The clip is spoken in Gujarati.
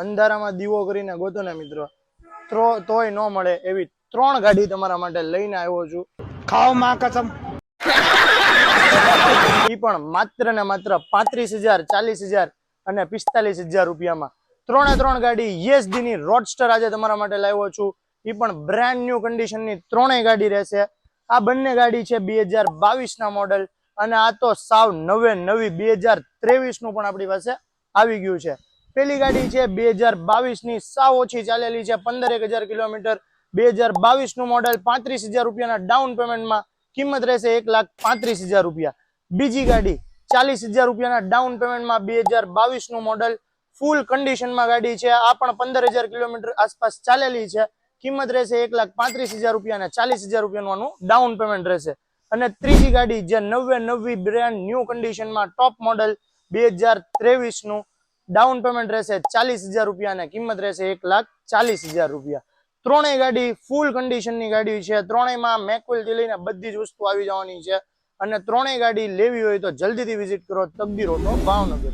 અંધારામાં દીવો કરીને ગોતો ને મિત્રો તોય ન મળે એવી 3 ગાડી તમારા માટે લઈને આવ્યો છું. ખાઓ માં કસમ. ઈ પણ માત્ર ને માત્ર 35,000, 40,000 અને 45,000 રૂપિયામાં 3 ગાડી YesD ની રોડસ્ટર આજે તમારા માટે લાવ્યો છું. ઈ પણ બ્રાન્ડ ન્યુ કન્ડિશન ની 3 ગાડી રહેશે. આ બંને ગાડી છે 2022 ના મોડેલ અને આ તો સાવ નવી 2023 નું પણ આપણી પાસે આવી ગયું છે. પેલી ગાડી છે 2022 ની સાવ ઓછી ચાલેલી છે 15,000 કિલોમીટર 2022 નું મોડેલ 35,000 રૂપિયાના ડાઉન પેમેન્ટમાં કિંમત રહેશે 1,35,000 રૂપિયા. બીજી ગાડી 40,000 રૂપિયાના ડાઉન પેમેન્ટમાં 2022 નું મોડેલ ફૂલ કન્ડિશનમાં ગાડી છે. આ પણ 15,000 કિલોમીટર આસપાસ ચાલેલી છે. કિંમત રહેશે 1,35,000 રૂપિયા અને 40,000 રૂપિયાનું ડાઉન પેમેન્ટ રહેશે. અને ત્રીજી ગાડી જે નવી બ્રાન્ડ ન્યુ કન્ડિશનમાં ટોપ મોડેલ 2023 નું ડાઉન પેમેન્ટ રહેશે 40,000 રૂપિયા અને કિંમત રહેશે 1,40,000 રૂપિયા. 3 ગાડી ફૂલ કન્ડિશનની ગાડી છે. 3માં મેકવેલ થી લઈને બધી જ વસ્તુ આવી જવાની છે અને 3 ગાડી લેવી હોય તો જલ્દીથી વિઝિટ કરો તકદીર ઓટો ભાવનગર.